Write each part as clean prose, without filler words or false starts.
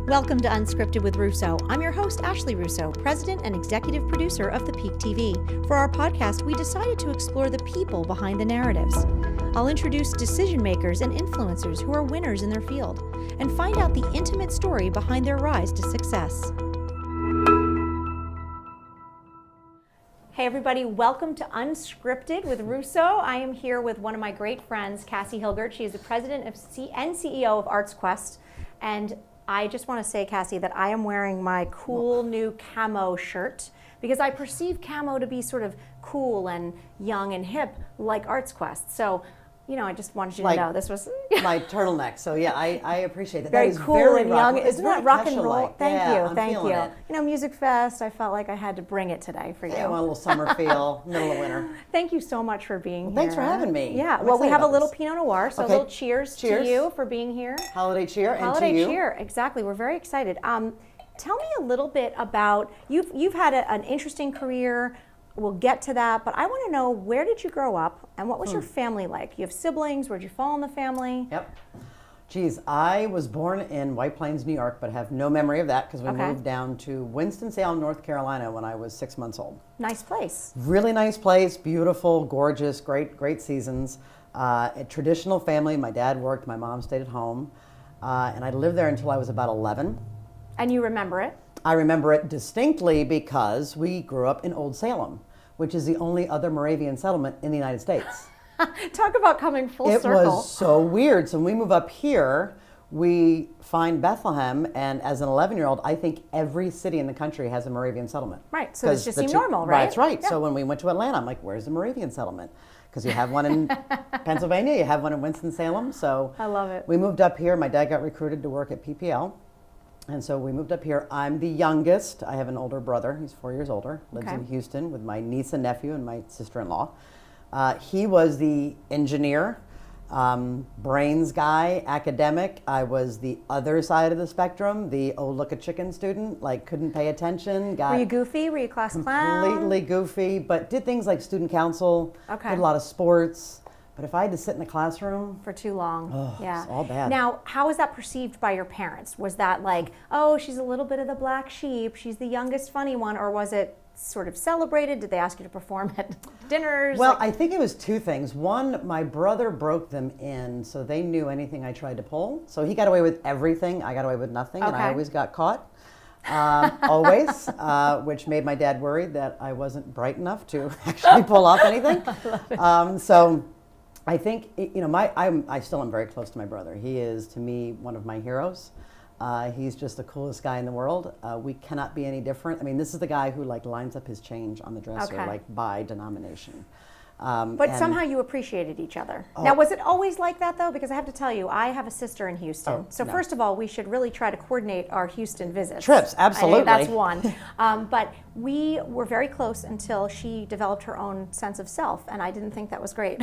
Welcome to Unscripted with Russo. I'm your host, Ashley Russo, president and executive producer of The Peak TV. For our podcast, we decided to explore the people behind the narratives. I'll introduce decision makers and influencers who are winners in their field and find out the intimate story behind their rise to success. Hey everybody, welcome to Unscripted with Russo. I am here with one of my great friends, Kassie Hilgert. She is the president and CEO of ArtsQuest. And I just want to say, Kassie, that I am wearing my cool new camo shirt because I perceive camo to be sort of cool and young and hip like ArtsQuest. So, you know, I just wanted you to know this was my turtleneck. So yeah, I appreciate that. Very that is cool very and young. Isn't that rock and roll? Like. Thank yeah, you, thank you. It. You know, Music Fest, I felt like I had to bring it today for you. Yeah, I want a little summer feel, middle of winter. Thank you so much for being here. Thanks for having me. Yeah, well, we have a little Pinot Noir, so okay. a little cheers to you for being here. Holiday cheer, Holiday and to you. cheer, exactly. We're very excited. Tell me a little bit about, you've had an interesting career. We'll get to that, but I want to know, where did you grow up and what was your family like? You have siblings, where'd you fall in the family? Yep. Geez, I was born in White Plains, New York, but have no memory of that because we moved down to Winston-Salem, North Carolina when I was 6 months old. Nice place. Really nice place, beautiful, gorgeous, great seasons. A traditional family. My dad worked, my mom stayed at home, and I lived there until I was about 11. And you remember it? I remember it distinctly because we grew up in Old Salem, which is the only other Moravian settlement in the United States. Talk about coming full circle. It was so weird. So when we move up here, we find Bethlehem, and as an 11-year-old, I think every city in the country has a Moravian settlement. Right, so it just seemed normal, right? That's right. Yeah. So when we went to Atlanta, I'm like, where's the Moravian settlement? Because you have one in Pennsylvania, you have one in Winston-Salem. So I love it. We moved up here. My dad got recruited to work at PPL. And so we moved up here. I'm the youngest. I have an older brother. He's 4 years older. Lives in Houston with my niece and nephew and my sister-in-law. He was the engineer, brains guy, academic. I was the other side of the spectrum, the oh look a chicken student, like couldn't pay attention. Were you goofy? Were you class clown? Completely goofy, but did things like student council, did a lot of sports. But if I had to sit in the classroom for too long, it's all bad. Now, how was that perceived by your parents? Was that like, oh, she's a little bit of the black sheep, she's the youngest funny one, or was it sort of celebrated? Did they ask you to perform at dinners? Well, I think it was two things. One, my brother broke them in, so they knew anything I tried to pull. So he got away with everything. I got away with nothing, and I always got caught. Always, which made my dad worried that I wasn't bright enough to actually pull off anything. So I think, you know, I still am very close to my brother. He is, to me, one of my heroes. He's just the coolest guy in the world. We cannot be any different. I mean, this is the guy who like lines up his change on the dresser, like by denomination. But somehow you appreciated each other. Now, was it always like that, though? Because I have to tell you, I have a sister in Houston. First of all, we should really try to coordinate our Houston visits. Trips, absolutely. That's one. But we were very close until she developed her own sense of self, and I didn't think that was great.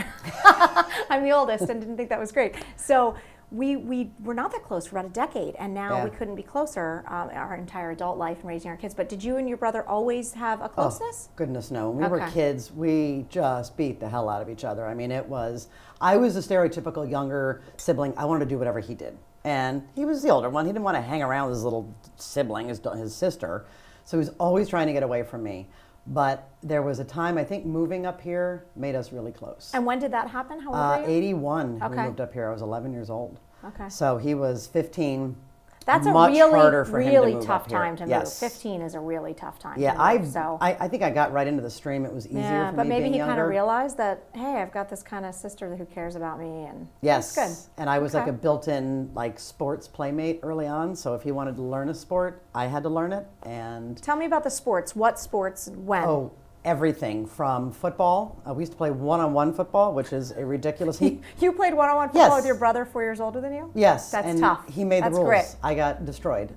I'm the oldest and didn't think that was great. So we were not that close for about a decade, and now we couldn't be closer our entire adult life and raising our kids. But did you and your brother always have a closeness? Oh, goodness no. When we were kids, we just beat the hell out of each other. I mean, I was the stereotypical younger sibling. I wanted to do whatever he did. And he was the older one. He didn't want to hang around with his little sibling, his sister. So he was always trying to get away from me. But there was a time, I think moving up here made us really close. And when did that happen? How old were you? 81, we moved up here. I was 11 years old. Okay. So he was 15. That's much a really, harder for him to really move tough up here. time to move. Yes. 15 is a really tough time Yeah, to move. I think I got right into the stream. It was easier for me but maybe being he younger. kind of realized that, hey, I've got this kind of sister who cares about me, and yes, that's good. And I was like a built-in like sports playmate early on. So if he wanted to learn a sport, I had to learn it. And tell me about the sports. What sports? When? Oh, everything from football. We used to play one-on-one football, which is a ridiculous. You played one-on-one football with your brother 4 years older than you? Yes, that's and tough. He made the rules. Great. I got destroyed.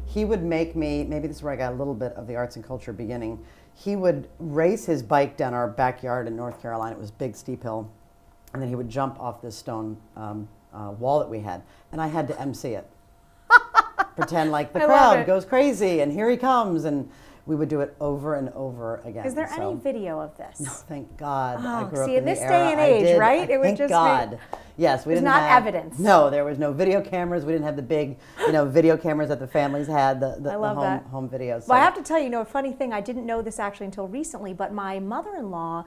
He would make me. Maybe this is where I got a little bit of the arts and culture beginning. He would race his bike down our backyard in North Carolina. It was a big, steep hill, and then he would jump off this stone wall that we had, and I had to MC it. Pretend like the crowd goes crazy, and here he comes, and we would do it over and over again. Is there any video of this? No, thank God. I grew up see, in this the day era and I age, did. right? It would Thank just be- God. Yes, we There's didn't not have evidence. No, there was no video cameras. We didn't have the big, video cameras that the families had. The I love that. home videos. Well, I have to tell you, a funny thing, I didn't know this actually until recently, but my mother-in-law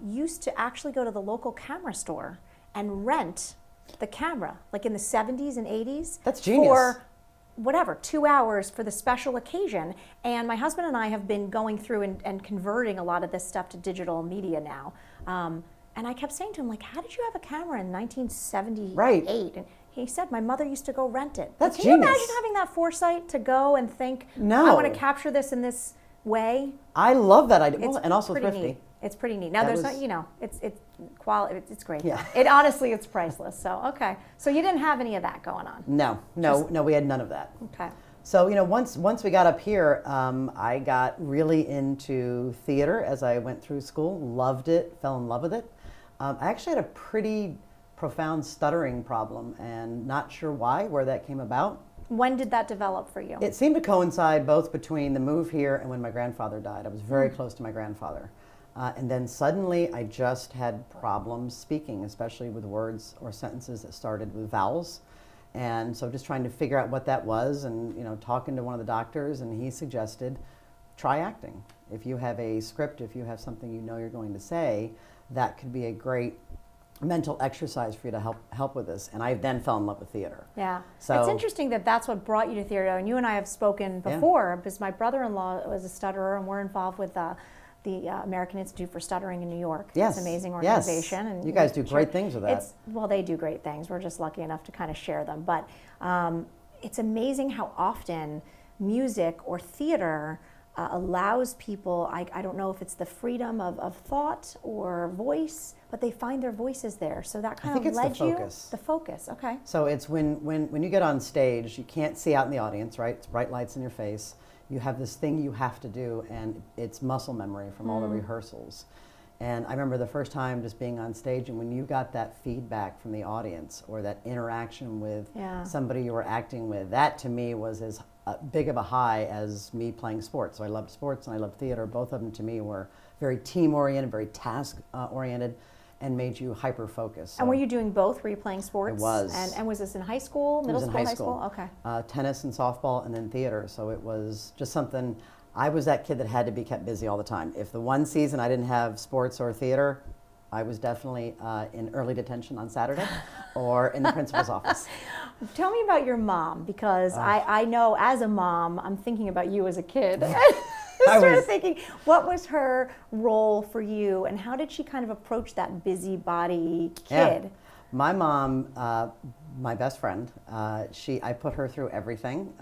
used to actually go to the local camera store and rent the camera, like in the 70s and 80s. That's genius. For whatever, 2 hours for the special occasion. And my husband and I have been going through and converting a lot of this stuff to digital media now. And I kept saying to him, like, how did you have a camera in 1978? Right. And he said, my mother used to go rent it. That's Can genius. you imagine having that foresight to go and think, No. I want to capture this in this way? I love that idea. It's Well, and also pretty thrifty. neat. It's pretty neat. Now That there's was- not, it's quality. It's great. Yeah. It honestly, it's priceless. So okay. So you didn't have any of that going on. No, we had none of that. Okay. So, once we got up here, I got really into theater as I went through school, loved it, fell in love with it. I actually had a pretty profound stuttering problem and not sure where that came about. When did that develop for you? It seemed to coincide both between the move here and when my grandfather died. I was very close to my grandfather. And then suddenly I just had problems speaking, especially with words or sentences that started with vowels. And so just trying to figure out what that was and, talking to one of the doctors, and he suggested, try acting. If you have a script, if you have something you're going to say, that could be a great mental exercise for you to help with this. And I then fell in love with theater. Yeah. So it's interesting that that's what brought you to theater. And you and I have spoken before because my brother-in-law was a stutterer and we're involved with the American Institute for Stuttering in New York. Yes. It's an amazing organization. Yes. And you guys do great things with that. Well, they do great things. We're just lucky enough to kind of share them. But it's amazing how often music or theater allows people, I don't know if it's the freedom of thought or voice, but they find their voices there. So that kind of led you. The focus, okay. So it's when you get on stage, you can't see out in the audience, right? It's bright lights in your face. You have this thing you have to do, and it's muscle memory from all the rehearsals. And I remember the first time just being on stage, and when you got that feedback from the audience or that interaction with somebody you were acting with, that to me was as big of a high as me playing sports. So I loved sports and I loved theater. Both of them to me were very team-oriented, very task-oriented, and made you hyper-focused. So and were you doing both? Were you playing sports? I was. And was this in high school, middle school, high school? Okay. Tennis and softball, and then theater. So it was just something. I was that kid that had to be kept busy all the time. If the one season I didn't have sports or theater, I was definitely in early detention on Saturday or in the principal's office. Tell me about your mom, because I know as a mom, I'm thinking about you as a kid. I started thinking, what was her role for you, and how did she kind of approach that busybody kid? Yeah. My mom, my best friend, I put her through everything,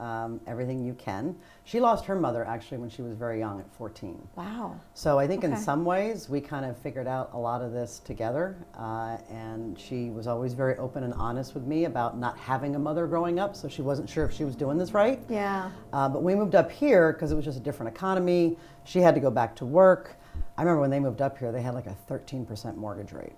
everything you can. She lost her mother actually when she was very young at 14. Wow. So I think in some ways we kind of figured out a lot of this together, and she was always very open and honest with me about not having a mother growing up, so she wasn't sure if she was doing this right. Yeah. But we moved up here because it was just a different economy. She had to go back to work. I remember when they moved up here, they had like a 13% mortgage rate.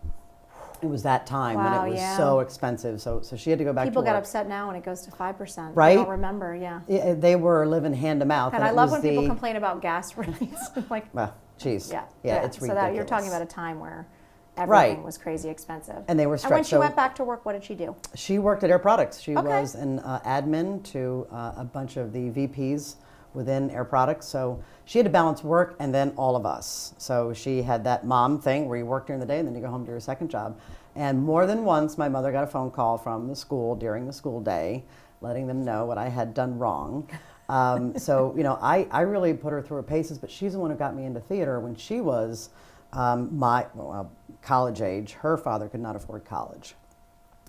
It was that time when it was so expensive. So she had to go back to work. People get upset now when it goes to 5%. Right? I don't remember, yeah. They were living hand to mouth. And I love when people complain about gas rates. Like, well, geez. Yeah, it's ridiculous. So that you're talking about a time where everything was crazy expensive. And they were stretched. And when she went back to work, what did she do? She worked at Air Products. She was an admin to a bunch of the VPs within Air Products. So she had to balance work and then all of us. So she had that mom thing where you work during the day and then you go home to your second job. And more than once, my mother got a phone call from the school during the school day, letting them know what I had done wrong. So, I really put her through her paces, but she's the one who got me into theater when she was college age. Her father could not afford college.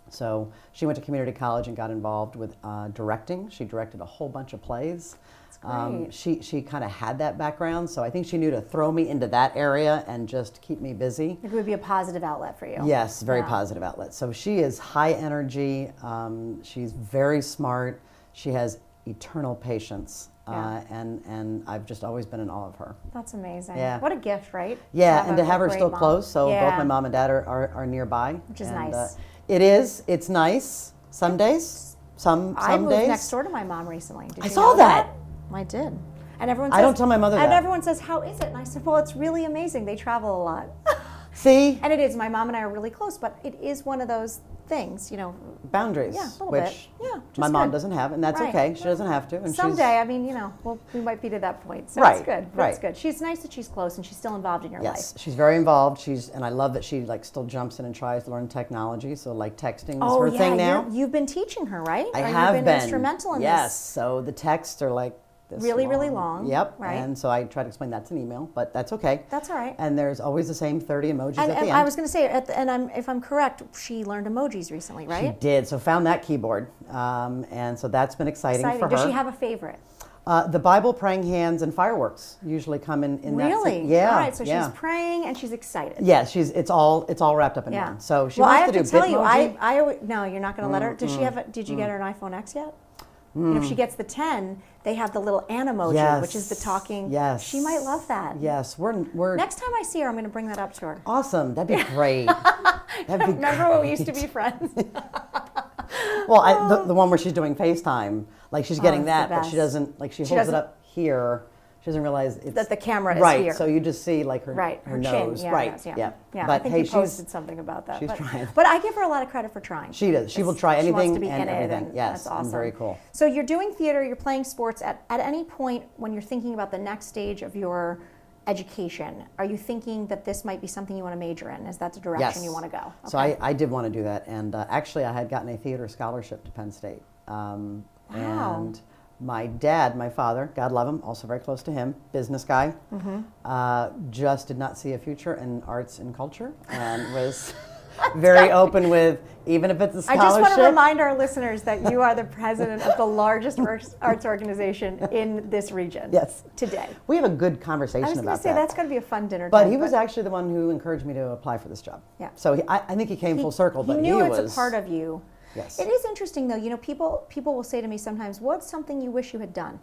So she went to community college and got involved with directing. She directed a whole bunch of plays. She kind of had that background, so I think she knew to throw me into that area and just keep me busy. It would be a positive outlet for you. Yes, very positive outlet. So she is high energy. She's very smart. She has eternal patience, and I've just always been in awe of her. That's amazing. Yeah. What a gift, right? Yeah, and to have her still mom. close. So both my mom and dad are nearby, which is nice. It is. It's nice. Some days. Some I moved days. next door to my mom recently. Did you saw know that. I did. And everyone I says, don't tell my mother and that. everyone says, how is it? And I said, well, it's really amazing. They travel a lot. See? And it is. My mom and I are really close, but it is one of those things, you know. Boundaries. Yeah, a little which bit. Yeah, just my mom good. doesn't have, and that's Right. okay. She doesn't have to. And Someday, I mean, you know, we might be to that point. So Right, it's good. right. It's good. She's nice that she's close and she's still involved in your Yes, life. she's very involved. And I love that she like still jumps in and tries to learn technology. So like texting is her thing now. You've been teaching her, right? I Or have you've been instrumental in yes. this. So the texts are like this Really, really long. Yep. Right. And so I try to explain that's an email, but that's okay. That's all right. And there's always the same 30 emojis And at the end. I was going to say, if I'm correct, she learned emojis recently, right? She did. So found that keyboard, and so that's been exciting for her. Does she have a favorite? The Bible, praying hands, and fireworks usually come in that. Really? Yeah. All right. So yeah. she's praying and she's excited. Yeah, it's all wrapped up in Yeah. one. So she well, I wants have to to do tell you, Bitmoji. no, you're not going to let her. Does she have? Did you get her an iPhone X yet? You know, if she gets the 10, they have the little Animoji, Yes. which is the talking. Yes. She might love that. Yes, we're Next time I see her, I'm going to bring that up to her. awesome. That'd be great. That'd be Remember when we used to be friends? Well, the one where she's doing FaceTime, like she's getting it's that, the but she best. doesn't like she holds it doesn't- up here. She doesn't realize it's That the camera is right. here. So you just see like her Her nose, chin. Yeah, right? yes, yeah. Yeah. Yeah, But I think hey, you posted something about that. she's but, trying. But I give her a lot of credit for trying. She does. She will try She wants anything to be and in it, everything. and Yes, that's awesome. and very cool. So you're doing theater, you're playing sports. At any point when you're thinking about the next stage of your education, are you thinking that this might be something you want to major in? Is that the direction Yes. you want to go? So I did want to do that, and actually I had gotten a theater scholarship to Penn State. Wow. And my dad, my father, God love him, also very close to him, business guy, just did not see a future in arts and culture, and was very open with, even if it's a I scholarship. just want to remind our listeners that you are the president of the largest arts organization in this region. Yes. Today. We have a good conversation I was about going to say that. that's going to be a fun dinner. But time, he was actually the one who encouraged me to apply for this job. Yeah. So I think he came full circle, but he knew was it's a part of you. Yes. It is interesting though. You know, people will say to me sometimes, "What's something you wish you had done?"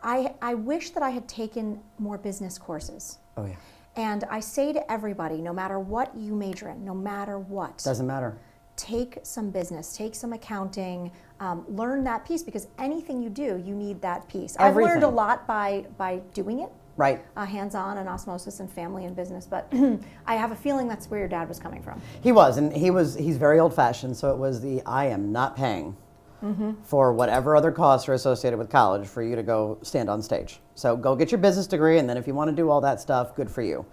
I wish that I had taken more business courses. Oh yeah. And I say to everybody, no matter what you major in, no matter what, Doesn't matter. take some business, take some accounting, learn that piece, because anything you do, you need that piece. I've learned a Everything. lot by doing it. Right. Hands-on and osmosis and family and business, but I have a feeling that's where your dad was coming from. He was, and he's very old-fashioned, so it was I am not paying for whatever other costs are associated with college for you to go stand on stage. So go get your business degree, and then if you want to do all that stuff, good for you.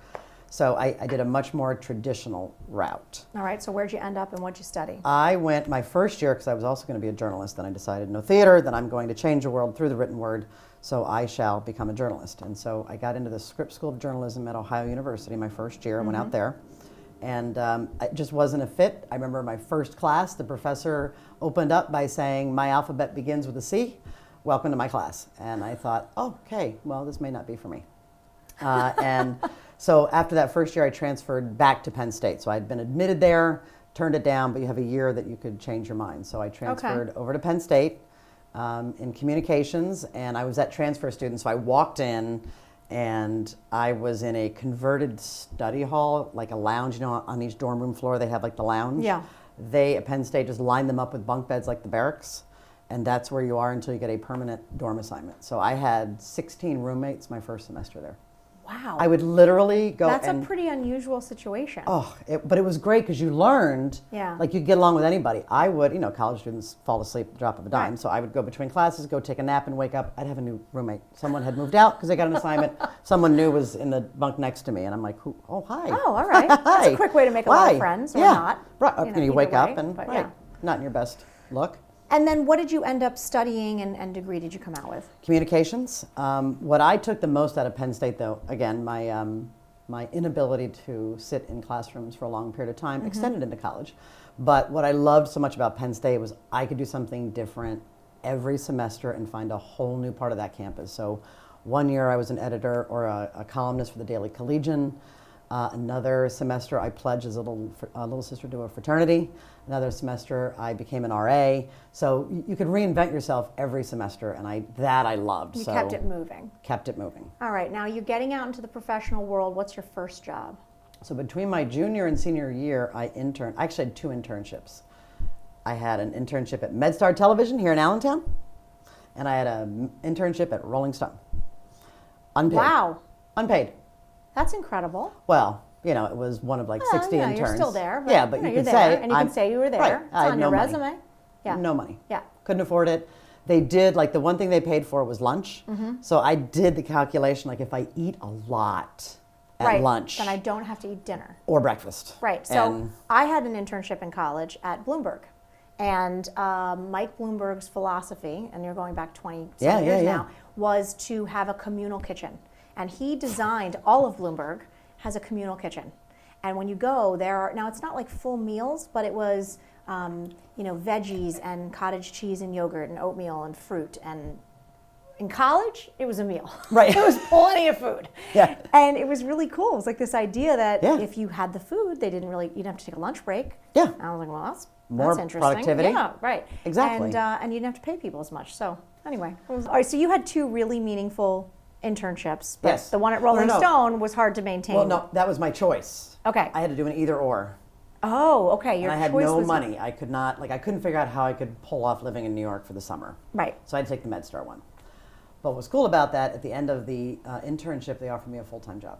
So I did a much more traditional route. All right, so where'd you end up and what'd you study? I went my first year, because I was also going to be a journalist, then I decided no theater, then I'm going to change the world through the written word, so I shall become a journalist. And so I got into the Scripps School of Journalism at Ohio University my first year. I went out there, and it just wasn't a fit. I remember my first class, the professor opened up by saying, "My alphabet begins with a C. Welcome to my class." And I thought, oh, okay, well, this may not be for me. And so after that first year, I transferred back to Penn State. So I'd been admitted there, turned it down, but you have a year that you could change your mind. So I transferred over to Penn State in communications, and I was that transfer student. So I walked in, and I was in a converted study hall, like a lounge. You know, on each dorm room floor, they have like the lounge. Yeah. They, at Penn State, just lined them up with bunk beds like the barracks. And that's where you are until you get a permanent dorm assignment. So I had 16 roommates my first semester there. Wow. I would literally go That's and... a pretty unusual situation. Oh, but it was great because you learned, Yeah. like you get along with anybody. I would, college students fall asleep at the drop of a dime. Right. So I would go between classes, go take a nap and wake up. I'd have a new roommate. Someone had moved out because they got an assignment. Someone new was in the bunk next to me. And I'm like, who? Oh, hi. Oh, all right. That's Hi. a quick way to make a lot Why? of friends, or Yeah. not. Right. You know, And you either wake up way, and, but right, yeah. not in your best look. And then what did you end up studying and degree did you come out with? Communications. What I took the most out of Penn State, though, again, my inability to sit in classrooms for a long period of time extended into college. But what I loved so much about Penn State was I could do something different every semester and find a whole new part of that campus. So one year I was an editor or a columnist for the Daily Collegian. Another semester I pledged as a little sister to a fraternity. Another semester I became an RA. So you could reinvent yourself every semester, and I loved. You so kept it moving. Kept it moving. All right, now you're getting out into the professional world. What's your first job? So between my junior and senior year, I actually had 2 internships. I had an internship at MedStar Television here in Allentown, and I had an internship at Rolling Stone. Unpaid. Wow. Unpaid. That's incredible. Well, it was one of like 60 interns. You're still there. Yeah, but you you're could there, say. and you can say you were there. Right, It's I had on no your money. resume. Yeah. No money. Yeah. Couldn't afford it. They did, like, the one thing they paid for was lunch. So I did the calculation, like, if I eat a lot at lunch. Then I don't have to eat dinner. Or breakfast. Right. So I had an internship in college at Bloomberg. And Mike Bloomberg's philosophy, and you're going back 20 years now, was to have a communal kitchen. And he designed, all of Bloomberg has a communal kitchen. And when you go, now it's not like full meals, but it was, veggies and cottage cheese and yogurt and oatmeal and fruit. And in college, it was a meal. Right. It was plenty of food. Yeah. And it was really cool. It was like this idea that Yeah. if you had the food, you didn't have to take a lunch break. Yeah. And I was like, well, that's More interesting. productivity. Yeah, right. Exactly. And you didn't have to pay people as much. So anyway, all right. So you had two really meaningful internships, but Yes. the one at Rolling No. Stone was hard to maintain. Well, no, that was my choice. Okay. I had to do an either or. Oh, okay. Your And I had choice no was money. I could not, I couldn't figure out how I could pull off living in New York for the summer. Right. So I had to take the MedStar one. But what's cool about that, at the end of the internship, they offered me a full-time job.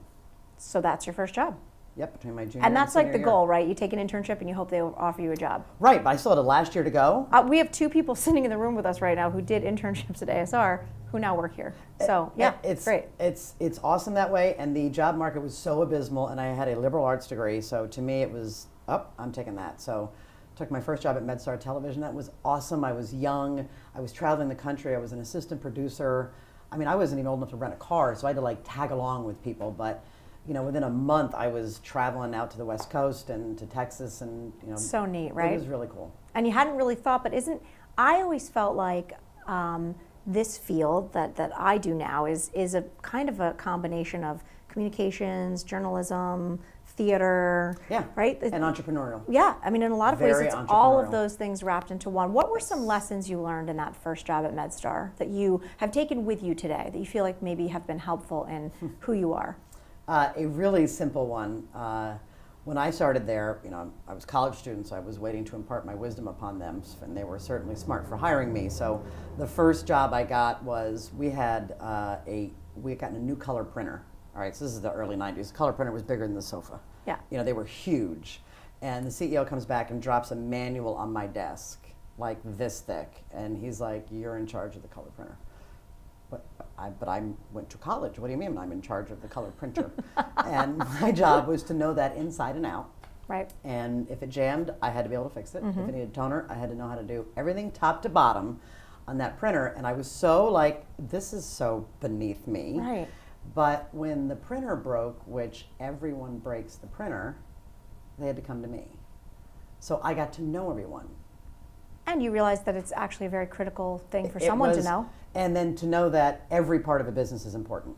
So that's your first job. Yep, between my junior And that's senior like the year. goal, right? You take an internship and you hope they will offer you a job. Right, but I still had a last year to go. We have two people sitting in the room with us right now who did internships at ASR who now work here. So yeah, it's great. It's awesome that way, and the job market was so abysmal, and I had a liberal arts degree, so to me it was, I'm taking that. So took my first job at MedStar Television. That was awesome. I was young. I was traveling the country. I was an assistant producer. I mean, I wasn't even old enough to rent a car, so I had to like tag along with people. But within a month, I was traveling out to the West Coast and to Texas, and So neat, right? It was really cool. And you hadn't really thought, but I always felt like this field that I do now is a kind of a combination of communications, journalism, theater, Yeah, right? and entrepreneurial. Yeah, I mean, in a lot of ways, Very it's all of entrepreneurial. those things wrapped into one. What were some lessons you learned in that first job at MedStar that you have taken with you today that you feel like maybe have been helpful in who you are? A really simple one. When I started there, I was a college student, so I was waiting to impart my wisdom upon them, and they were certainly smart for hiring me. So the first job I got was we had gotten a new color printer. All right, so this is the early 90s. The color printer was bigger than the sofa. Yeah. They were huge. And the CEO comes back and drops a manual on my desk, like this thick. And he's like, "You're in charge of the color printer." But I went to college. What do you mean I'm in charge of the color printer? And my job was to know that inside and out. Right. And if it jammed, I had to be able to fix it. If it needed toner, I had to know how to do everything top to bottom on that printer. And I was so like, this is so beneath me. Right. But when the printer broke, which everyone breaks the printer, they had to come to me. So I got to know everyone. And you realize that it's actually a very critical thing for It someone to was- know. And then to know that every part of a business is important.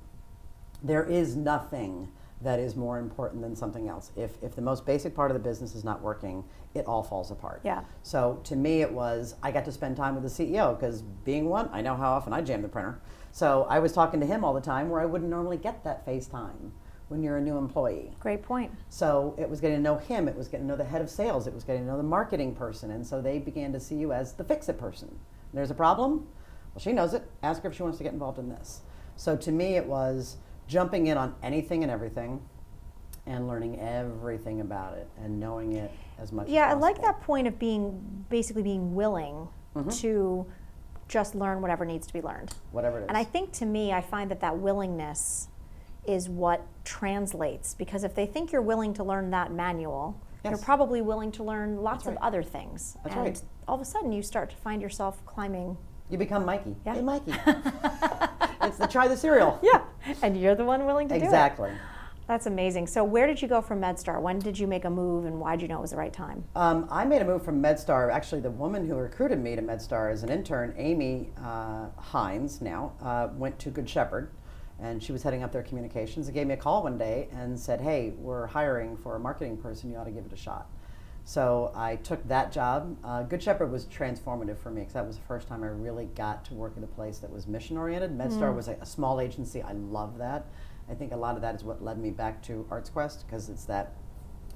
There is nothing that is more important than something else. If the most basic part of the business is not working, it all falls apart. Yeah. So to me it was, I got to spend time with the CEO because being one, I know how often I jam the printer. So I was talking to him all the time where I wouldn't normally get that FaceTime when you're a new employee. Great point. So it was getting to know him, it was getting to know the head of sales, it was getting to know the marketing person, and so they began to see you as the fix-it person. There's a problem? Well, she knows it. Ask her if she wants to get involved in this. So to me it was jumping in on anything and everything and learning everything about it and knowing it as much as Yeah, I possible. like that point of basically being willing to just learn whatever needs to be learned. Whatever it is. And I think to me, I find that willingness is what translates, because if they think you're willing to learn that manual, you're Yes. probably willing to learn lots That's of right. other things. That's and right. all of a sudden you start to find yourself climbing. You become Mikey. Yeah. Hey, Mikey. It's the try the cereal. Yeah, and you're the one willing to do it. Exactly. That's amazing. So where did you go from MedStar? When did you make a move, and why did you know it was the right time? I made a move from MedStar. Actually, the woman who recruited me to MedStar as an intern, Amy Hines now, went to Good Shepherd, and she was heading up their communications and gave me a call one day and said, "Hey, we're hiring for a marketing person. You ought to give it a shot." So I took that job. Good Shepherd was transformative for me because that was the first time I really got to work at a place that was mission-oriented. MedStar was a small agency. I love that. I think a lot of that is what led me back to ArtsQuest because it's that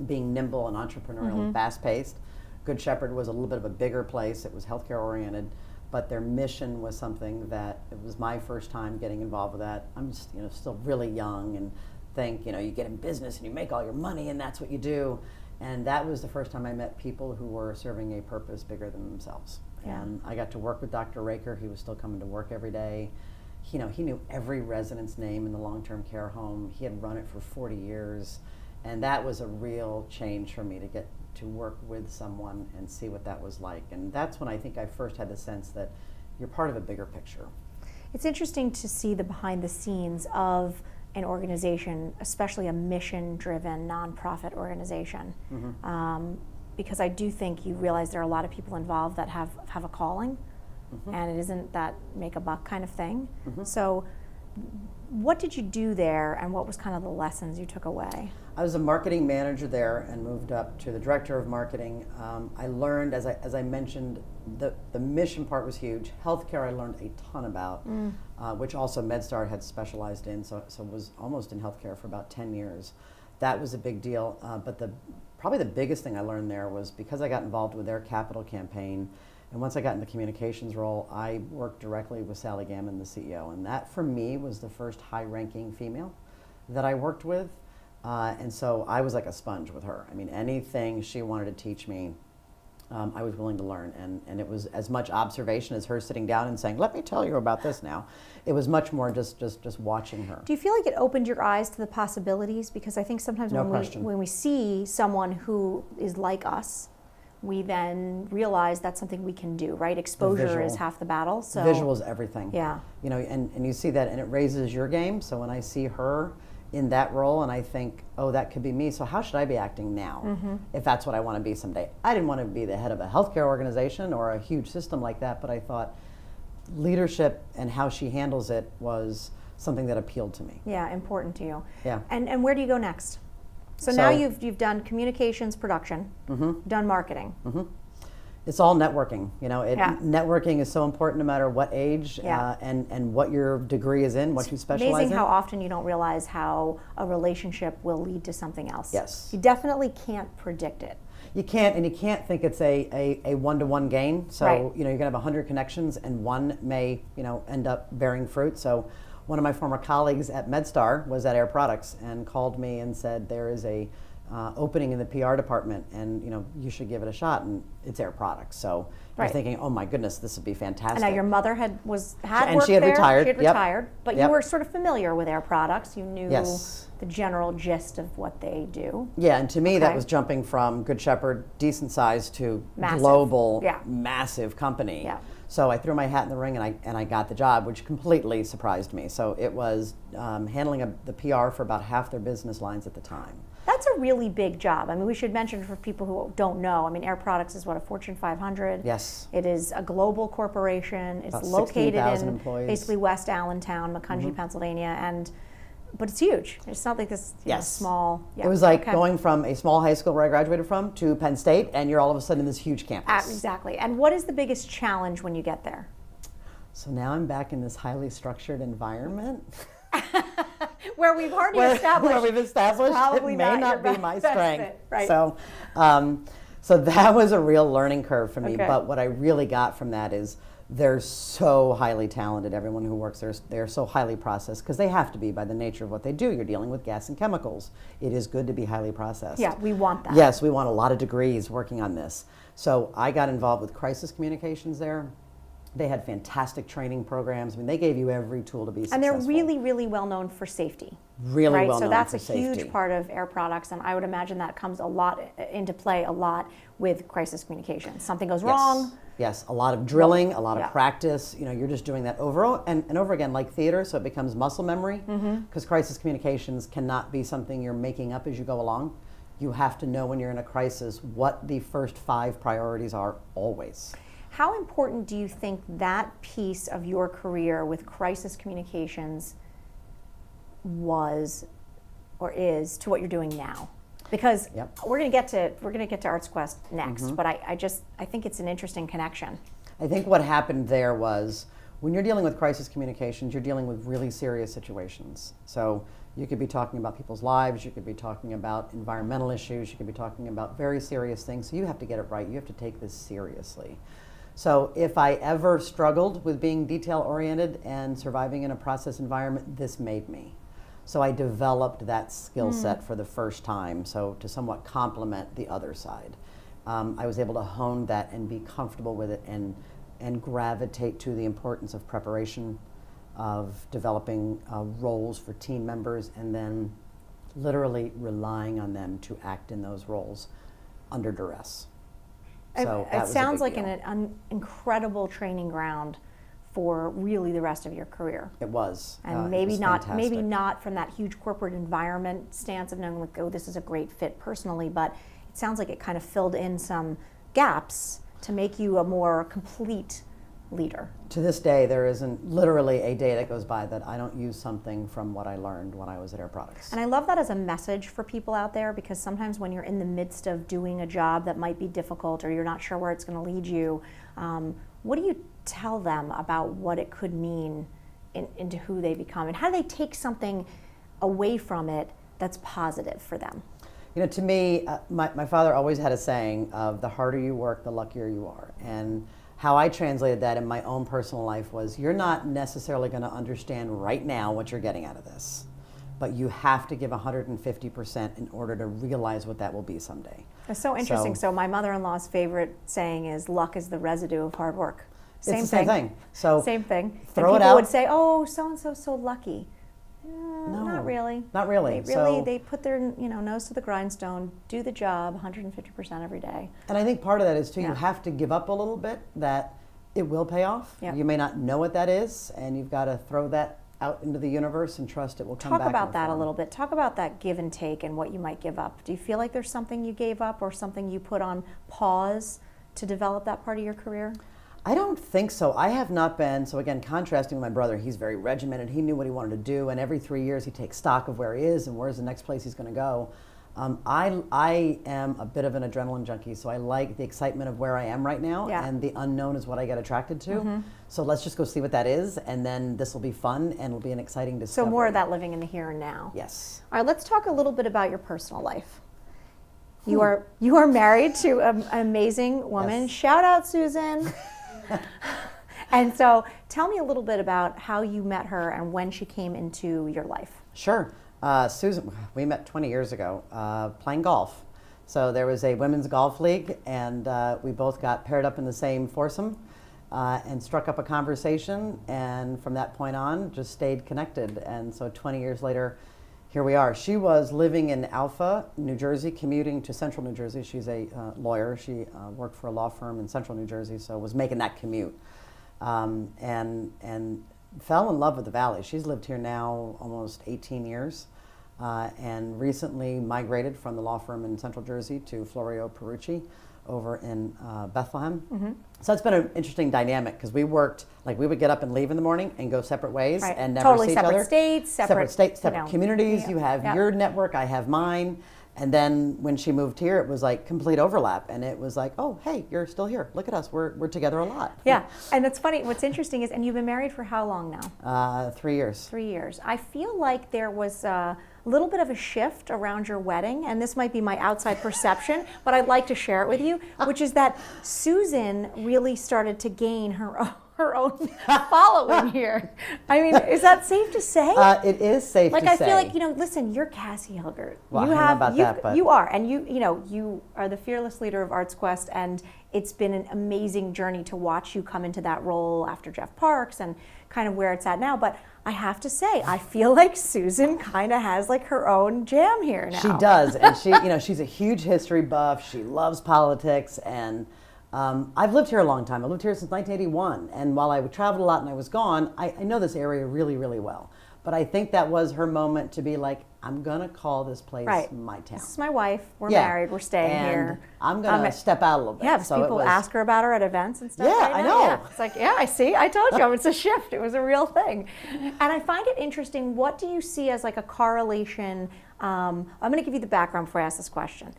being nimble and entrepreneurial and fast-paced. Good Shepherd was a little bit of a bigger place. It was healthcare-oriented. but their mission was something that it was my first time getting involved with that. I'm just, still really young and think, you get in business and you make all your money and that's what you do. And that was the first time I met people who were serving a purpose bigger than themselves. Yeah. And I got to work with Dr. Raker. He was still coming to work every day. He knew every resident's name in the long-term care home. He had run it for 40 years. And that was a real change for me to get to work with someone and see what that was like. And that's when I think I first had the sense that you're part of a bigger picture. It's interesting to see the behind the scenes of an organization, especially a mission-driven nonprofit organization, because I do think you realize there are a lot of people involved that have a calling, and it isn't that make a buck kind of thing. So what did you do there, and what was kind of the lessons you took away? I was a marketing manager there and moved up to the director of marketing. I learned, as I mentioned, the mission part was huge. Healthcare I learned a ton about, which also MedStar had specialized in, so was almost in healthcare for about 10 years. That was a big deal, but probably the biggest thing I learned there was because I got involved with their capital campaign, and once I got in the communications role, I worked directly with Sally Gammon, the CEO, and that for me was the first high-ranking female that I worked with. And so I was like a sponge with her. I mean, anything she wanted to teach me, I was willing to learn. And it was as much observation as her sitting down and saying, let me tell you about this now. It was much more just watching her. Do you feel like it opened your eyes to the possibilities? Because I think sometimes when we see someone who is like us, we then realize that's something we can do, right? Exposure is half the battle. So visual is everything. Yeah. And you see that and it raises your game. So when I see her in that role and I think, oh, that could be me, so how should I be acting now if that's what I want to be someday? I didn't want to be the head of a healthcare organization or a huge system like that, but I thought leadership and how she handles it was something that appealed to me. Yeah, important to you. Yeah. And where do you go next? So now you've done communications production, done marketing. It's all networking. Networking is so important no matter what age and what your degree is in, what you specialize in. Amazing how often you don't realize how a relationship will lead to something else. Yes. You definitely can't predict it. You can't, and you can't think it's a one-to-one gain. So, you're going to have 100 connections and one may, end up bearing fruit. So one of my former colleagues at MedStar was at Air Products and called me and said, there is a opening in the PR department and you should give it a shot, and it's Air Products. So you're thinking, oh my goodness, this would be fantastic. And now your mother had and worked she had there. retired. She had retired, but you were sort of familiar with Air Products. You knew the general gist of what they do. Yeah, and to me that was jumping from Good Shepherd, decent size, to global, massive company. Yeah. So I threw my hat in the ring and I got the job, which completely surprised me. So it was handling the PR for about half their business lines at the time. That's a really big job. I mean, we should mention for people who don't know, I mean, Air Products is a Fortune 500. Yes. It is a global corporation. It's about located in employees. Basically West Allentown, Macungie, Pennsylvania, but it's huge. It's not like this small. Yeah. It was like going from a small high school where I graduated from to Penn State, and you're all of a sudden in this huge campus. Exactly. And what is the biggest challenge when you get there? So now I'm back in this highly structured environment. Where we've already established. Where we've established probably it may not be my strength. Fit, right. So that was a real learning curve for me. Okay. But what I really got from that is they're so highly talented. Everyone who works there, they're so highly processed because they have to be by the nature of what they do. You're dealing with gas and chemicals. It is good to be highly processed. Yeah, we want that. Yes, we want a lot of degrees working on this. So I got involved with crisis communications there. They had fantastic training programs. I mean, they gave you every tool to be successful. And they're really, really well known for safety. Really well known for safety. So that's a huge part of Air Products, and I would imagine that comes into play a lot with crisis communications. Something goes wrong. Yes, a lot of drilling, a lot of practice. You're just doing that over and over again, like theater, so it becomes muscle memory. Because crisis communications cannot be something you're making up as you go along. You have to know when you're in a crisis what the first 5 priorities are always. How important do you think that piece of your career with crisis communications was or is to what you're doing now? Because we're going to get to ArtsQuest next, but I think it's an interesting connection. I think what happened there was when you're dealing with crisis communications, you're dealing with really serious situations. So you could be talking about people's lives, you could be talking about environmental issues, you could be talking about very serious things. So you have to get it right. You have to take this seriously. So if I ever struggled with being detail-oriented and surviving in a process environment, this made me. So I developed that skill set for the first time, so to somewhat complement the other side. I was able to hone that and be comfortable with it and gravitate to the importance of preparation, of developing roles for team members, and then literally relying on them to act in those roles under duress. So it sounds like an incredible training ground for really the rest of your career. It was. And maybe not from that huge corporate environment stance of knowing, like, oh, this is a great fit personally, but it sounds like it kind of filled in some gaps to make you a more complete leader. To this day, there isn't literally a day that goes by that I don't use something from what I learned when I was at Air Products. And I love that as a message for people out there, because sometimes when you're in the midst of doing a job that might be difficult or you're not sure where it's going to lead you, what do you tell them about what it could mean into who they become, and how do they take something away from it that's positive for them? You know, to me, my father always had a saying of the harder you work, the luckier you are. And how I translated that in my own personal life was, you're not necessarily going to understand right now what you're getting out of this, but you have to give 150% in order to realize what that will be someday. That's so interesting. So my mother-in-law's favorite saying is, luck is the residue of hard work. It's the same thing. So same thing. Throw and it out. People would say, oh, so-and-so's so lucky. No, not really. Not really. They put their nose to the grindstone, do the job 150% every day. And I think part of that is too, you have to give up a little bit, that it will pay off. Yeah. You may not know what that is, and you've got to throw that out into the universe and trust it will come back. Talk about that a little bit. Talk about that give and take and what you might give up. Do you feel like there's something you gave up or something you put on pause to develop that part of your career? I don't think so. I have not been, so again, contrasting with my brother, he's very regimented. He knew what he wanted to do, and every 3 years he takes stock of where he is and where's the next place he's going to go. I am a bit of an adrenaline junkie, so I like the excitement of where I am right now, and the unknown is what I get attracted to. So let's just go see what that is, and then this will be fun and it'll be an exciting discovery. So more of that living in the here and now. Yes. All right, let's talk a little bit about your personal life. You are married to an amazing woman. Yes. Shout out, Susan. And so tell me a little bit about how you met her and when she came into your life. Sure. Susan, we met 20 years ago playing golf. So there was a women's golf league, and we both got paired up in the same foursome and struck up a conversation, and from that point on just stayed connected. And so 20 years later, here we are. She was living in Alpha, New Jersey, commuting to Central New Jersey. She's a lawyer. She worked for a law firm in Central New Jersey, so was making that commute. And fell in love with the Valley. She's lived here now almost 18 years and recently migrated from the law firm in Central Jersey to Florio Perucci over in Bethlehem. So it's been an interesting dynamic, because we worked, like, we would get up and leave in the morning and go separate ways and never totally see each other. Separate states, separate communities. You have your network, I have mine. And then when she moved here, it was like complete overlap, and it was like, oh, hey, you're still here. Look at us. We're together a lot. Yeah, and it's funny. What's interesting is, and you've been married for how long now? 3 years. 3 years. I feel like there was a little bit of a shift around your wedding, and this might be my outside perception, but I'd like to share it with you, which is that Susan really started to gain her own following here. I mean, is that safe to say? It is safe to say. Like, I feel like, listen, you're Kassie Hilgert. Well, I don't know about that, but you are, and you are the fearless leader of ArtsQuest, and it's been an amazing journey to watch you come into that role after Jeff Parks and kind of where it's at now. But I have to say, I feel like Susan kind of has like her own jam here now. She does, and she's a huge history buff. She loves politics, and I've lived here a long time. I lived here since 1981, and while I traveled a lot and I was gone, I know this area really, really well. But I think that was her moment to be like, I'm going to call this place my town. This is my wife. We're married. We're staying here. I'm going to step out a little bit. Yeah, so people ask her about her at events and stuff. Yeah, I know. Yeah. It's like, yeah, I see. I told you. It's a shift. It was a real thing. And I find it interesting. What do you see as like a correlation? I'm going to give you the background before I ask this question.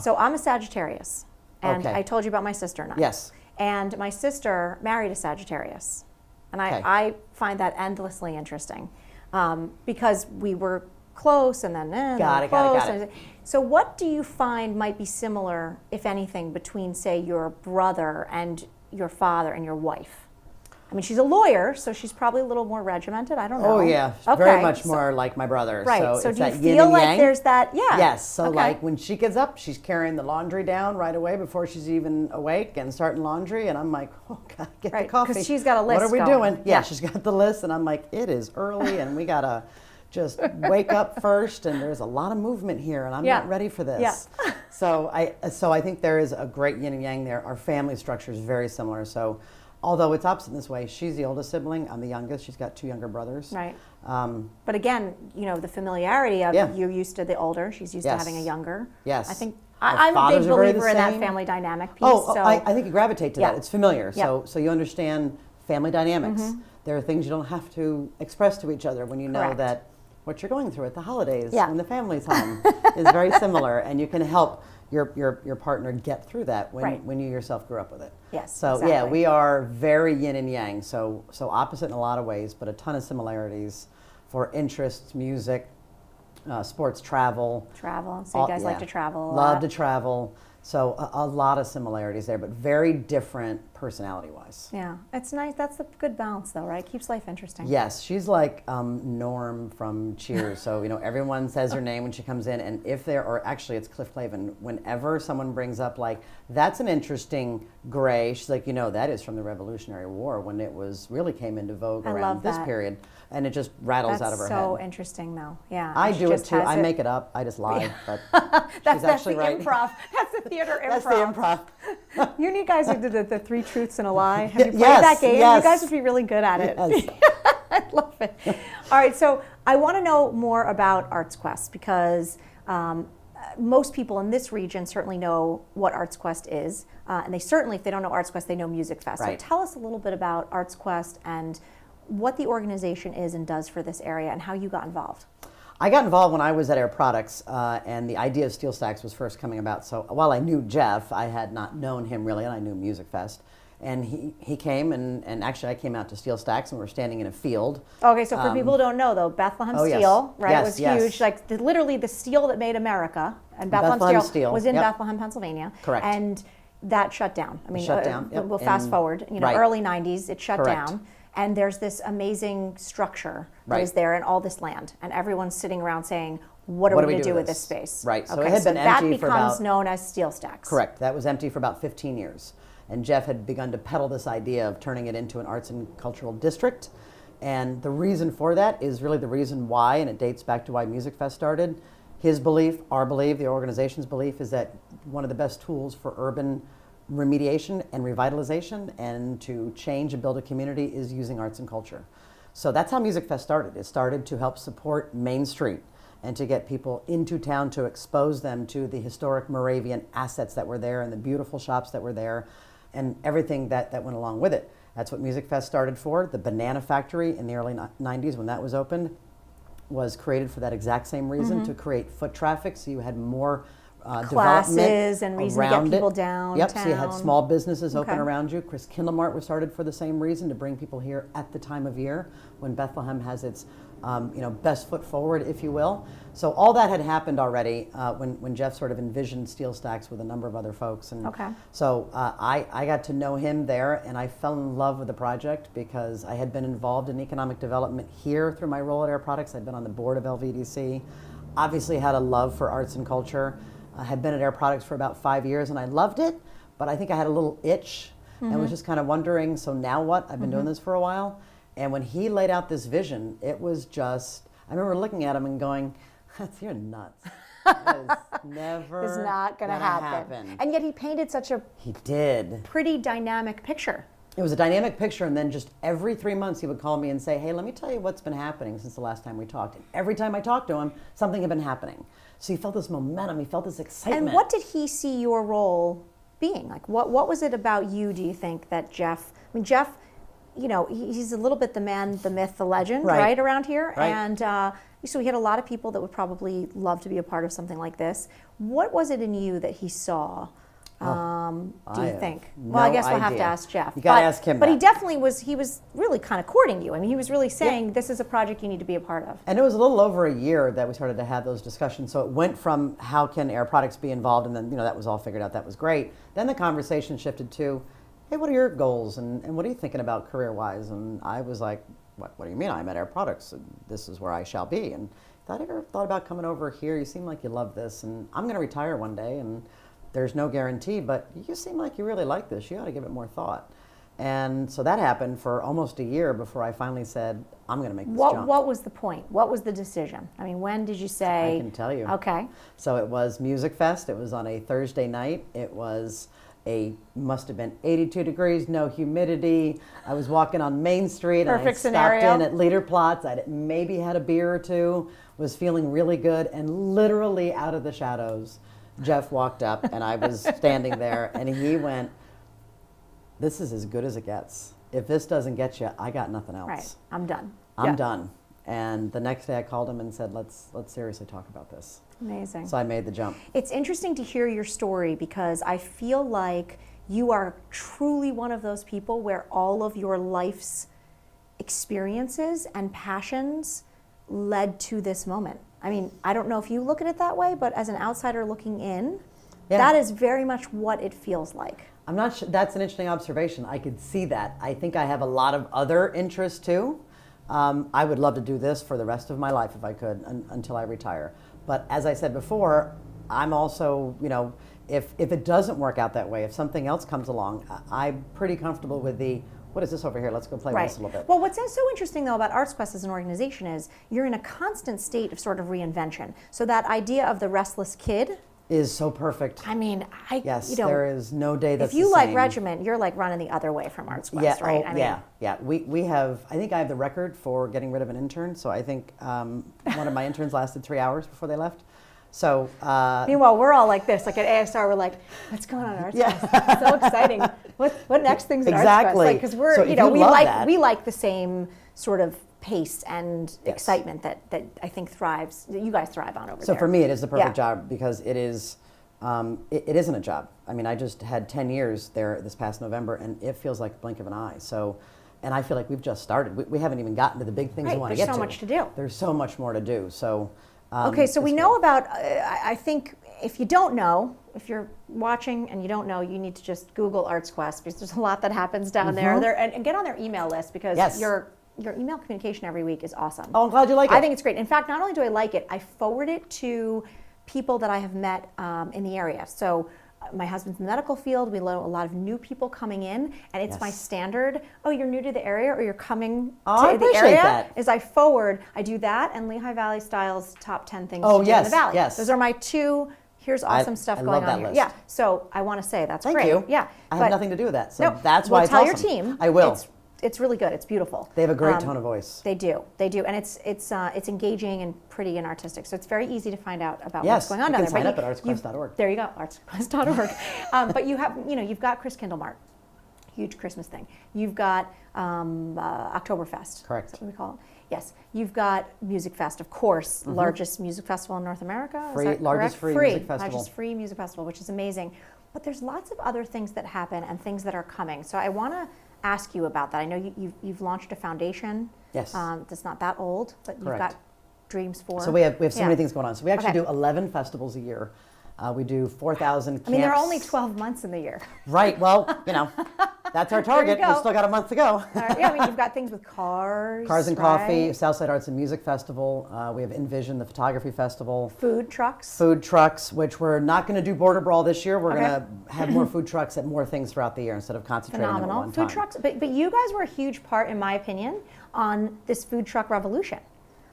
So I'm a Sagittarius. And I told you about my sister and I. Yes. And my sister married a Sagittarius. And I find that endlessly interesting because we were close and then got it. So what do you find might be similar, if anything, between, say, your brother and your father and your wife? I mean, she's a lawyer, so she's probably a little more regimented. I don't know. Oh yeah, very much more like my brother. Right. So it's do you that yin feel and like yang. there's that? Yeah. Yes. So like when she gets up, she's carrying the laundry down right away before she's even awake and starting laundry, and I'm like, oh God, get the coffee. Because she's got a list. What are we going. doing? Yeah, she's got the list, and I'm like, it is early, and we gotta just wake up first, and there's a lot of movement here, and I'm not ready for this. Yeah. So I think there is a great yin and yang there. Our family structure is very similar. So although it's opposite in this way, she's the oldest sibling, I'm the youngest. She's got 2 younger brothers. Right. But again, the familiarity of you're used to the older, she's used to Yes. having a younger. Yes. I think I'm a big believer in that family dynamic piece. I think you gravitate to that. It's familiar. Yeah. So you understand family dynamics. There are things you don't have to express to each other when you know that what you're going through at the holidays when the family's home is very similar, and you can help your partner get through that when you yourself grew up with it. Yes. So exactly. yeah, we are very yin and yang. So opposite in a lot of ways, but a ton of similarities for interests, music, sports, travel. Travel. So you guys like to travel a lot. Love to travel. So a lot of similarities there, but very different personality-wise. Yeah, it's nice. That's a good balance, though, right? Keeps life interesting. Yes, she's like Norm from Cheers. So everyone says her name when she comes in, and if there, or actually it's Cliff Clavin. Whenever someone brings up like that's an interesting gray, she's like, that is from the Revolutionary War when it really came into vogue around this period, and it just rattles out of her head. That's so interesting, though. Yeah, I do it too. I make it up. I just lie, but that's actually the right. Improv. That's the theater improv. That's the improv. You guys who did the 3 truths and a lie. Have you played Yes, that game? yes. You guys would be really good at it. Yes. I love it. All right, so I want to know more about ArtsQuest because most people in this region certainly know what ArtsQuest is, and they certainly, if they don't know ArtsQuest, they know Music Fest. Right. So tell us a little bit about ArtsQuest and what the organization is and does for this area and how you got involved. I got involved when I was at Air Products, and the idea of Steel Stacks was first coming about. So while I knew Jeff, I had not known him really, and I knew Music Fest. And he came, and actually I came out to Steel Stacks, and we were standing in a field. Okay, so for people who don't know, though, Bethlehem Steel, right, yes, was yes. huge. Like literally the steel that made America, and Bethlehem Steel was in Bethlehem, Pennsylvania. Correct. And that shut down. I mean, shut down. We'll fast forward. Early '90s, it shut down. And there's this amazing structure that is there in all this land, and everyone's sitting around saying, "What are we going to do with this space?" Right. So it had been empty for about. That becomes known as Steel Stacks. Correct. That was empty for about 15 years, and Jeff had begun to peddle this idea of turning it into an arts and cultural district. And the reason for that is really the reason why, and it dates back to why Music Fest started. His belief, our belief, the organization's belief is that one of the best tools for urban remediation and revitalization and to change and build a community is using arts and culture. So that's how Music Fest started. It started to help support Main Street and to get people into town, to expose them to the historic Moravian assets that were there and the beautiful shops that were there and everything that went along with it. That's what Music Fest started for. The Banana Factory in the early 90s, when that was opened, was created for that exact same reason, to create foot traffic, so you had more classes and reason to get people downtown. Yep, so you had small businesses open around you. Chris Kindlemart was started for the same reason, to bring people here at the time of year when Bethlehem has its best foot forward, if you will. So all that had happened already when Jeff sort of envisioned Steel Stacks with a number of other folks. And so I got to know him there, and I fell in love with the project because I had been involved in economic development here through my role at Air Products. I'd been on the board of LVDC, obviously had a love for arts and culture. I had been at Air Products for about 5 years, and I loved it, but I think I had a little itch and was just kind of wondering, so now what? I've been doing this for a while. And when he laid out this vision, it was just, I remember looking at him and going, you're nuts. That is never It's not going to happen. And yet he painted such a pretty dynamic picture. It was a dynamic picture, and then just every 3 months he would call me and say, hey, let me tell you what's been happening since the last time we talked. And every time I talked to him, something had been happening. So he felt this momentum, he felt this excitement. And what did he see your role being? Like, what was it about you, do you think, that Jeff, Jeff, he's a little bit the man, the myth, the legend, right around here. Right. And so he had a lot of people that would probably love to be a part of something like this. What was it in you that he saw? Do you think? Well, I guess we'll have to ask Jeff. You got to ask him. But he definitely was. He was really kind of courting you. I mean, he was really saying, "This is a project you need to be a part of." And it was a little over a year that we started to have those discussions. So it went from how can Air Products be involved, and then that was all figured out. That was great. Then the conversation shifted to, hey, what are your goals and what are you thinking about career-wise? And I was like, what do you mean? I'm at Air Products and this is where I shall be. And thought, have you ever thought about coming over here? You seem like you love this, and I'm going to retire one day, and there's no guarantee, but you seem like you really like this. You ought to give it more thought. And so that happened for almost a year before I finally said, I'm going to make this jump. What was the point? What was the decision? I mean, when did you say? I can tell you. Okay. So it was Music Fest. It was on a Thursday night. It was must have been 82 degrees, no humidity. I was walking on Main Street. Perfect and I scenario. stopped in at Liederplatz. I maybe had a beer or two, was feeling really good, and literally out of the shadows, Jeff walked up, and I was standing there, and he went, this is as good as it gets. If this doesn't get you, I got nothing else. Right, I'm done. I'm done. And the next day I called him and said, let's seriously talk about this. Amazing. So I made the jump. It's interesting to hear your story because I feel like you are truly one of those people where all of your life's experiences and passions led to this moment. I mean, I don't know if you look at it that way, but as an outsider looking in, that is very much what it feels like. I'm not sure. That's an interesting observation. I could see that. I think I have a lot of other interests too. I would love to do this for the rest of my life if I could, until I retire. But as I said before, I'm also, if it doesn't work out that way, if something else comes along, I'm pretty comfortable with what is this over here? Let's go play with this a little bit. Well, what's so interesting though about ArtsQuest as an organization is you're in a constant state of sort of reinvention. So that idea of the restless kid is so perfect. I mean, yes, there is no day that's if you the like same. Regiment, you're like running the other way from ArtsQuest, right? Yeah. We have. I think I have the record for getting rid of an intern. So I think one of my interns lasted 3 hours before they left. So meanwhile, we're all like this, like at ASR, we're like, what's going on at ArtsQuest? It's so exciting. What next thing's at ArtsQuest? Because we're, we like the same sort of pace and excitement that I think you guys thrive on over there. So for me, it is the perfect job because it is, it isn't a job. I mean, I just had 10 years there this past November, and it feels like the blink of an eye. So, and I feel like we've just started. We haven't even gotten to the big things we want to get to. There's so much to do. There's so much more to do. So, okay, so we know about, I think if you don't know, if you're watching and you don't know, you need to just Google ArtsQuest because there's a lot that happens down there. And get on their email list because your email communication every week is awesome. Oh, I'm glad you like it. I think it's great. In fact, not only do I like it, I forward it to people that I have met in the area. So my husband's in the medical field. We know a lot of new people coming in, and it's my standard, oh, you're new to the area or you're coming to the area. That. Is I do that and Lehigh Valley Style's top 10 things to do in the Valley. Yes. Those are my two. Here's awesome stuff going on here. List. Yeah. So I want to say that's Thank great. you. Yeah. I have nothing to do with that. So that's why it's tell awesome. your team. I will. It's really good. It's beautiful. They have a great tone of voice. They do, and it's engaging and pretty and artistic. So it's very easy to find out about what's going on down there. Sign up at artsquest.org. There you go, artsquest.org. But you have, you've got Chris Kindlemart, huge Christmas thing. You've got Oktoberfest. Correct. That's what we call it. Yes. You've got Music Fest, of course, largest music festival in North America. Largest free music festival. Largest free music festival, which is amazing. But there's lots of other things that happen and things that are coming. So I want to ask you about that. I know you've launched a foundation. Yes. That's not that old, but you've got dreams for. So we have so many things going on. So we actually do 11 festivals a year. We do 4,000 camps. I mean, there are only 12 months in the year. Right. Well, that's our target. We've still got a month to go. I mean, you've got things with cars. Cars and Coffee, Southside Arts and Music Festival. We have Envision, the photography festival. Food trucks. Food trucks, which we're not going to do Border Brawl this year. We're going to have more food trucks at more things throughout the year instead of concentrating on one time. Food trucks, but you guys were a huge part, in my opinion, on this food truck revolution.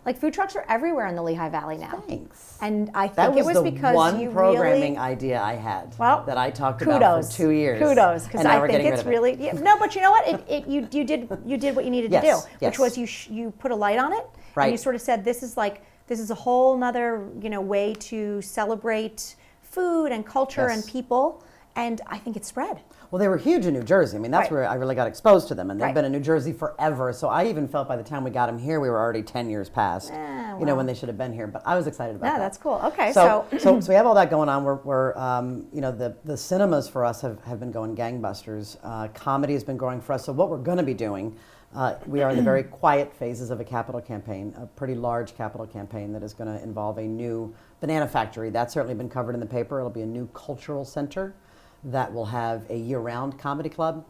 Like food trucks are everywhere in the Lehigh Valley now. Thanks. And I think it was because one you programming idea I had that I talked about for 2 years. Kudos, because I think it's really no. But you know what? You did what you needed to do, which was you put a light on it, and you sort of said this is a whole nother way to celebrate food and culture and people, and I think it spread. Well, they were huge in New Jersey. I mean, that's where I really got exposed to them. And they've been in New Jersey forever. So I even felt by the time we got them here, we were already 10 years past, when they should have been here. But I was excited about that. Yeah, that's cool. Okay, so we have all that going on. We're the cinemas for us have been going gangbusters. Comedy has been growing for us. So what we're going to be doing, we are in the very quiet phases of a capital campaign, a pretty large capital campaign that is going to involve a new banana factory. That's certainly been covered in the paper. It'll be a new cultural center that will have a year-round comedy club.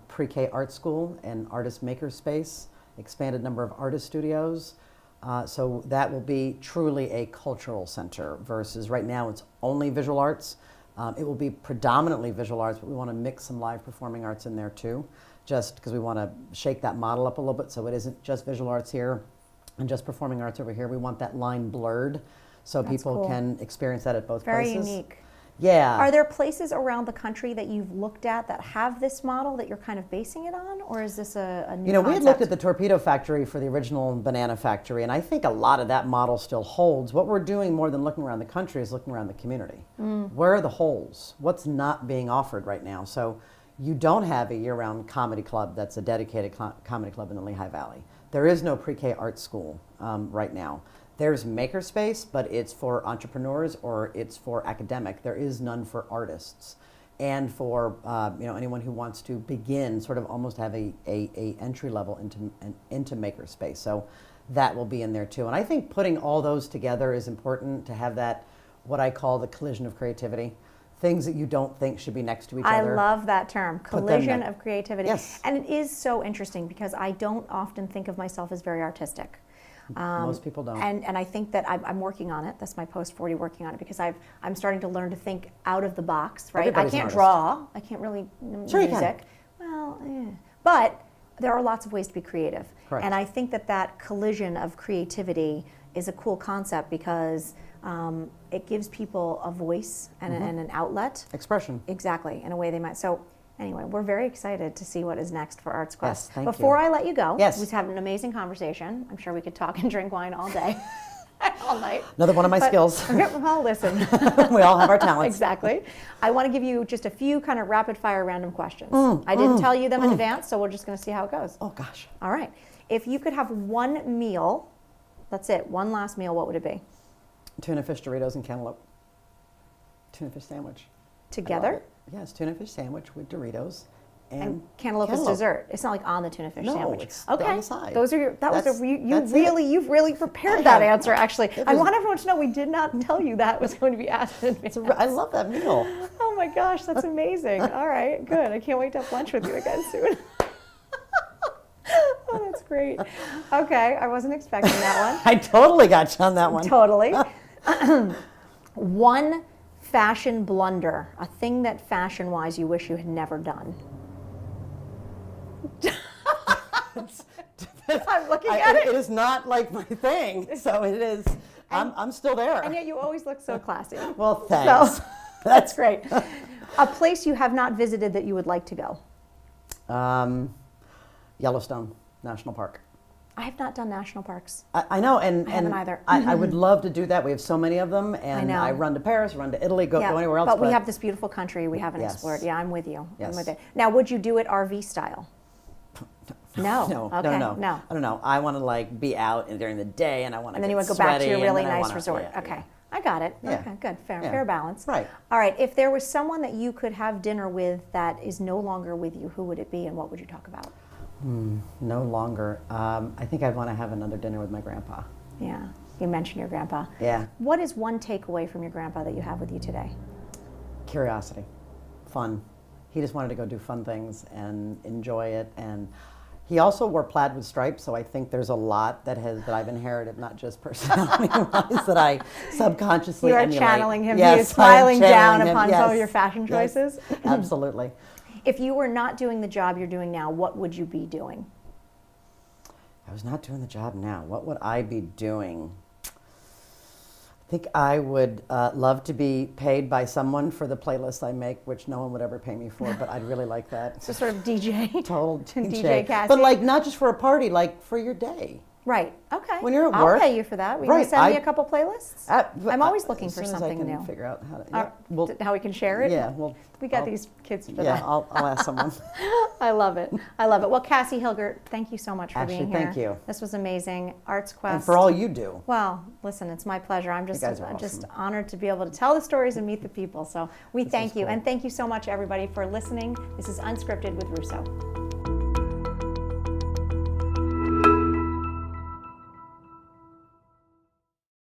pre-K art school and artist maker space, expanded number of artist studios. So that will be truly a cultural center versus right now it's only visual arts. It will be predominantly visual arts, but we want to mix some live performing arts in there too, just because we want to shake that model up a little bit so it isn't just visual arts here and just performing arts over here. We want that line blurred so people can experience that at both places. Very unique. Yeah. Are there places around the country that you've looked at that have this model that you're kind of basing it on, or is this a new concept? We had looked at the Torpedo Factory for the original Banana Factory, and I think a lot of that model still holds. What we're doing more than looking around the country is looking around the community. Where are the holes? What's not being offered right now? So you don't have a year-round comedy club that's a dedicated comedy club in the Lehigh Valley. There is no pre-K art school right now. There's makerspace, but it's for entrepreneurs or it's for academic. There is none for artists, and for anyone who wants to begin, sort of almost have a entry level into makerspace. So that will be in there too. And I think putting all those together is important to have that, what I call the collision of creativity. Things that you don't think should be next to each other. I love that term, collision of creativity. Yes. And it is so interesting because I don't often think of myself as very artistic. Most people don't. And I think that I'm working on it. That's my post-40 working on it because I'm starting to learn to think out of the box, right? Everybody's I can't an draw. I can't really Sure you music. Well, but there are lots of ways to be creative. Correct. And I think that collision of creativity is a cool concept because it gives people a voice and, and an outlet. Expression. Exactly, in a way they might. So anyway, we're very excited to see what is next for ArtsQuest. Yes, thank Before you. I let you go, Yes. we've had an amazing conversation. I'm sure we could talk and drink wine all day, all night. Another one of my skills. Well, listen. We all have our talents. Exactly. I want to give you just a few kind of rapid fire random questions. I didn't tell you them in advance, so we're just going to see how it goes. Oh gosh. All right. If you could have one meal, that's it, one last meal, what would it be? Tuna fish Doritos and cantaloupe. Tuna fish sandwich. Together? Yes, tuna fish sandwich with Doritos and cantaloupe is dessert. It's not like on the tuna fish sandwich. It's okay. on the side. Those are your. You've really prepared I that have. answer. Actually, I want everyone to know we did not tell you that was going to be asked in advance. I love that meal. Oh my gosh, that's amazing. All right, good. I can't wait to have lunch with you again soon. Oh, that's great. Okay, I wasn't expecting that one. I totally got you on that one. Totally. One fashion blunder, a thing that fashion-wise you wish you had never done. I'm looking at it. It is not like my thing, so it is. I'm still there. And yet you always look so classy. Well, thanks. So, that's great. A place you have not visited that you would like to go? Yellowstone National Park. I have not done national parks. I know, and I haven't either. I would love to do that. We have so many of them, and know. I run to Paris, run to Italy, go anywhere else. But we have this beautiful country we haven't Yes. explored. Yeah, I'm with you. Yes. I'm with it. Now, would you do it RV style? No. No, Okay. no. No. I don't know. I want to be out during the day, and I want to. And then you would go back to your really nice resort. Okay. I got it. Yeah. Okay, good. Yeah. Fair balance. Right. All right. If there was someone that you could have dinner with that is no longer with you, who would it be and what would you talk about? No longer. I think I'd want to have another dinner with my grandpa. Yeah. You mentioned your grandpa. Yeah. What is one takeaway from your grandpa that you have with you today? Curiosity, fun. He just wanted to go do fun things and enjoy it, and he also wore plaid with stripes. So I think there's a lot that I've inherited, not just personality-wise, that I subconsciously You are emulate. channeling him. Yes, he is smiling I'm down channeling him. upon Yes. some of your fashion Yes. choices. Absolutely. If you were not doing the job you're doing now, what would you be doing? I was not doing the job now. What would I be doing? I think I would love to be paid by someone for the playlists I make, which no one would ever pay me for, but I'd really like that. So sort of DJ. Total DJ Kassie. But not just for a party, for your day. Right. Okay. When you're at I'll work. pay you for that. Will Right, you send me a couple playlists? I'm always looking as for soon as something I can new. figure out how to. How we can share it? Yeah. We got I'll- these kids for Yeah, that. I'll ask someone. I love it. I love it. Well, Kassie Hilgert, thank you so much for being here. Thank you. This was amazing. ArtsQuest. And for all you do. Well, listen, it's my pleasure. I'm just guys are just awesome. honored to be able to tell the stories and meet the people. So we thank you. cool. And thank you so much, everybody, for listening. This is Unscripted with Russo.